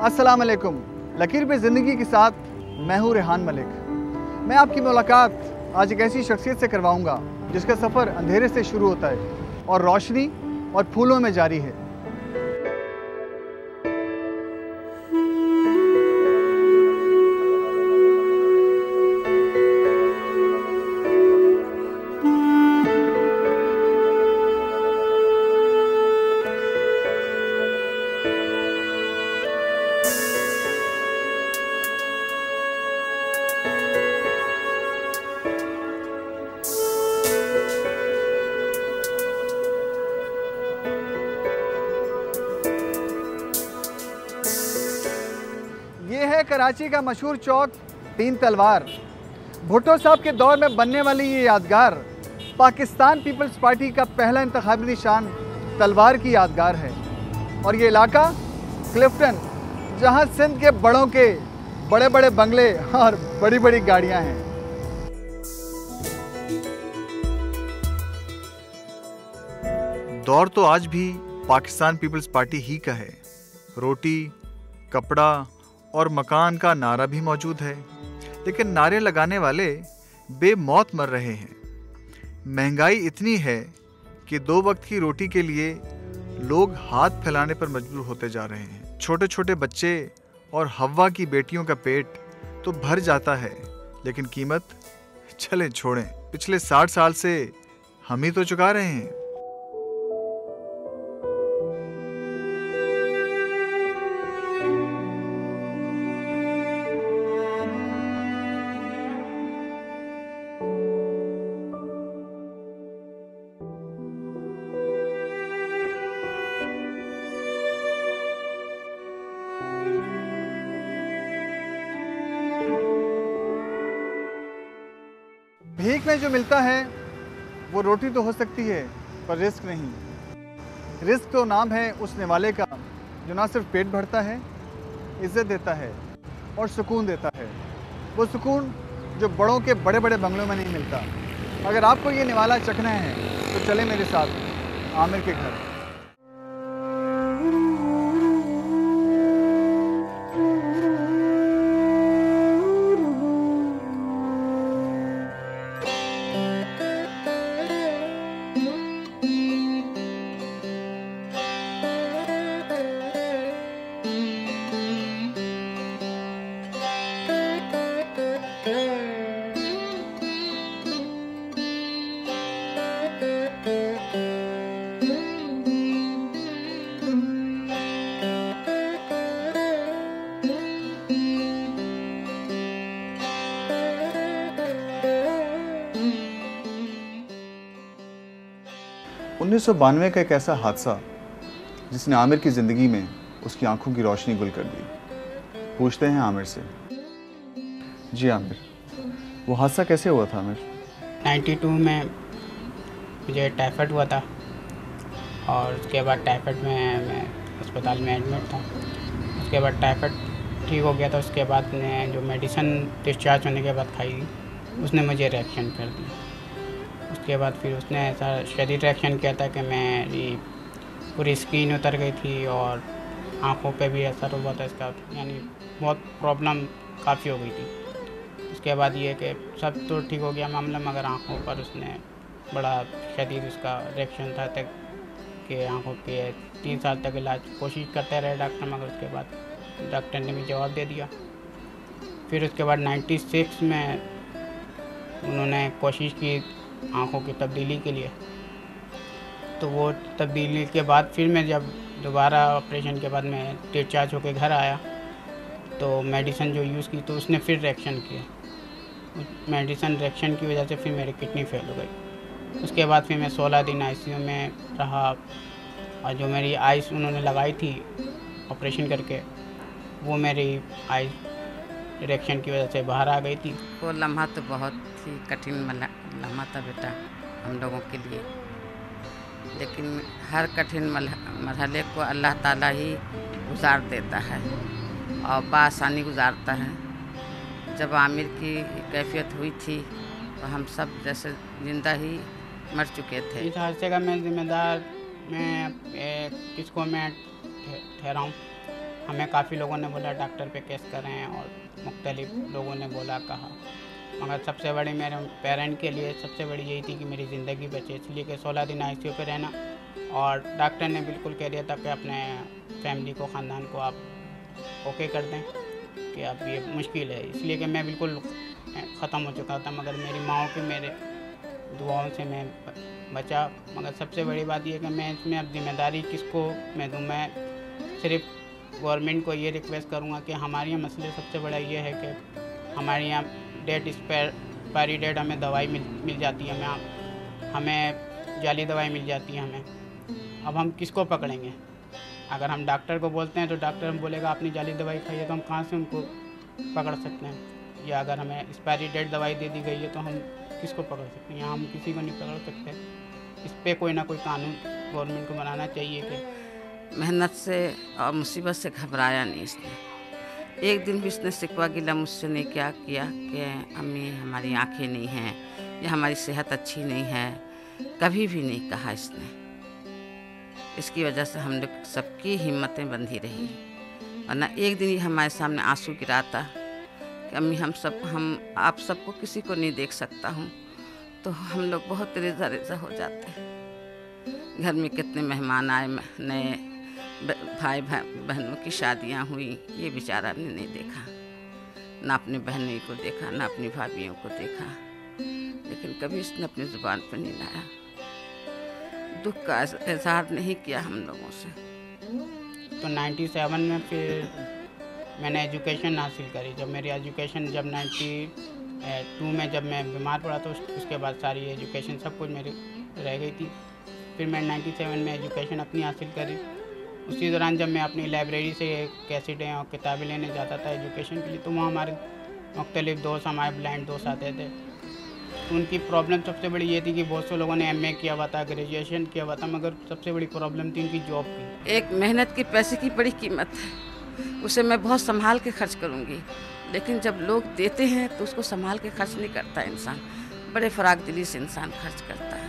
अस्सलाम वालेकुम। लकीर पे ज़िंदगी के साथ मैं हूँ रेहान मलिक। मैं आपकी मुलाकात आज एक ऐसी शख्सियत से करवाऊँगा जिसका सफ़र अंधेरे से शुरू होता है और रोशनी और फूलों में जारी है। ये है कराची का मशहूर चौक तीन तलवार। भुट्टो साहब के दौर में बनने वाली ये यादगार पाकिस्तान पीपल्स पार्टी का पहला इंतखाबी निशान तलवार की यादगार है। और ये इलाका क्लिफ्टन, जहाँ सिंध के बड़ों के बड़े बड़े बंगले और बड़ी बड़ी गाड़ियाँ हैं। दौर तो आज भी पाकिस्तान पीपल्स पार्टी ही का है। रोटी, कपड़ा और मकान का नारा भी मौजूद है, लेकिन नारे लगाने वाले बेमौत मर रहे हैं। महंगाई इतनी है कि 2 वक्त की रोटी के लिए लोग हाथ फैलाने पर मजबूर होते जा रहे हैं। छोटे छोटे बच्चे और हव्वा की बेटियों का पेट तो भर जाता है, लेकिन कीमत चले छोड़ें, पिछले 60 साल से हम ही तो चुका रहे हैं। भीख में जो मिलता है वो रोटी तो हो सकती है, पर रिस्क नहीं। रिस्क तो नाम है उस निवाले का जो ना सिर्फ पेट भरता है, इज्जत देता है और सुकून देता है। वो सुकून जो बड़ों के बड़े बड़े बंगलों में नहीं मिलता। अगर आपको ये निवाला चखना है तो चले मेरे साथ आमिर के घर। उन्नीस 1992 का एक ऐसा हादसा जिसने आमिर की ज़िंदगी में उसकी आंखों की रोशनी गुल कर दी। पूछते हैं आमिर से। जी आमिर, वो हादसा कैसे हुआ था आमिर? 92 में मुझे टाइफाइड हुआ था और उसके बाद टाइफाइड में मैं अस्पताल में एडमिट था। उसके बाद टाइफाइड ठीक हो गया था। उसके बाद ने जो मेडिसिन डिस्चार्ज होने के बाद खाई उसने मुझे रिएक्शन कर दिया। उसके बाद फिर उसने ऐसा शदीद रिएक्शन किया था कि मेरी पूरी स्किन उतर गई थी और आँखों पे भी असर हुआ था इसका, यानी बहुत प्रॉब्लम काफ़ी हो गई थी। उसके बाद ये कि सब तो ठीक हो गया मामला, मगर आँखों पर उसने बड़ा शदीद उसका रिएक्शन था तक कि आँखों के 3 साल तक इलाज कोशिश करते रहे डॉक्टर, मगर उसके बाद डॉक्टर ने भी जवाब दे दिया। फिर उसके बाद 96 में उन्होंने कोशिश की आँखों की तब्दीली के लिए। तो वो तब्दीली के बाद फिर मैं जब दोबारा ऑपरेशन के बाद मैं डिस्चार्ज होकर घर आया तो मेडिसिन जो यूज़ की तो उसने फिर रिएक्शन किया। मेडिसिन रिएक्शन की वजह से फिर मेरी किडनी फेल हो गई। उसके बाद फिर मैं 16 दिन ICU में रहा और जो मेरी आइस उन्होंने लगाई थी ऑपरेशन करके वो मेरी आइस रिएक्शन की वजह से बाहर आ गई थी। वो लम्हा तो बहुत ही कठिन लम्हा था बेटा हम लोगों के लिए, लेकिन हर कठिन मरहले को अल्लाह ताला ही गुजार देता है और बआसानी गुजारता है। जब आमिर की कैफियत हुई थी तो हम सब जैसे जिंदा ही मर चुके थे। इस हादसे का मैं जिम्मेदार मैं किसको मैं ठहराऊँ? हमें काफ़ी लोगों ने बोला डॉक्टर पे केस करें और मुख्तलिफ लोगों ने बोला कहा, मगर सबसे बड़ी मेरे पेरेंट के लिए सबसे बड़ी यही थी कि मेरी ज़िंदगी बचे, इसलिए कि 16 दिन ICU पे रहना। और डॉक्टर ने बिल्कुल कह दिया था कि अपने फैमिली को, ख़ानदान को आप ओके कर दें कि अब ये मुश्किल है, इसलिए कि मैं बिल्कुल ख़त्म हो चुका था। मगर मेरी माँ की मेरे दुआओं से मैं बचा। मगर सबसे बड़ी बात यह कि मैं इसमें अब जिम्मेदारी किसको मैं दूँ। मैं सिर्फ गवर्नमेंट को ये रिक्वेस्ट करूँगा कि हमारे यहाँ मसले सबसे बड़ा ये है कि हमारे यहाँ डेट एक्सपायरी डेट हमें दवाई मिल जाती है, हमें जाली दवाई मिल जाती है हमें। अब हम किसको पकड़ेंगे? अगर हम डॉक्टर को बोलते हैं तो डॉक्टर हम बोलेगा आपने जाली दवाई खाई है, तो हम कहाँ से उनको पकड़ सकते हैं? या अगर हमें एक्सपायरी डेट दवाई दे दी गई है तो हम किसको पकड़ सकते हैं? यहाँ हम किसी को नहीं पकड़ सकते। इस पर कोई ना कोई कानून गवर्नमेंट को बनाना चाहिए कि मेहनत से और मुसीबत से घबराया नहीं इसने। एक दिन भी इसने शिकवा गिला मुझसे नहीं क्या किया कि अम्मी हमारी आँखें नहीं हैं या हमारी सेहत अच्छी नहीं है, कभी भी नहीं कहा इसने। इसकी वजह से हम लोग सबकी हिम्मतें बंधी रही, वरना एक दिन ही हमारे सामने आंसू गिराता कि अम्मी हम आप सबको किसी को नहीं देख सकता हूँ, तो हम लोग बहुत रेजा रेजा हो जाते। घर में कितने मेहमान आए, नए भाई बहनों की शादियाँ हुई, ये बेचारा ने नहीं देखा, ना अपनी बहनों को देखा, ना अपनी भाभियों को देखा, लेकिन कभी इसने अपनी ज़ुबान पर नहीं लाया, दुख का इजहार नहीं किया हम लोगों से। तो 97 में फिर मैंने एजुकेशन हासिल करी। जब मेरी एजुकेशन 92 में जब मैं बीमार पड़ा तो उसके बाद सारी एजुकेशन सब कुछ मेरी रह गई थी। फिर मैं 97 में एजुकेशन अपनी हासिल करी। उसी दौरान जब मैं अपनी लाइब्रेरी से कैसेटें और किताबें लेने जाता था एजुकेशन के लिए, तो वहाँ हमारे मुख्तलिफ दोस्त, हमारे ब्लाइंड दोस्त आते थे। तो उनकी प्रॉब्लम सबसे बड़ी ये थी कि बहुत से लोगों ने MA किया हुआ था, ग्रेजुएशन किया हुआ था, मगर सबसे बड़ी प्रॉब्लम थी उनकी जॉब की। एक मेहनत की पैसे की बड़ी कीमत है, उसे मैं बहुत संभाल के खर्च करूँगी, लेकिन जब लोग देते हैं तो उसको संभाल के खर्च नहीं करता इंसान, बड़े फराग दिली से इंसान खर्च करता है।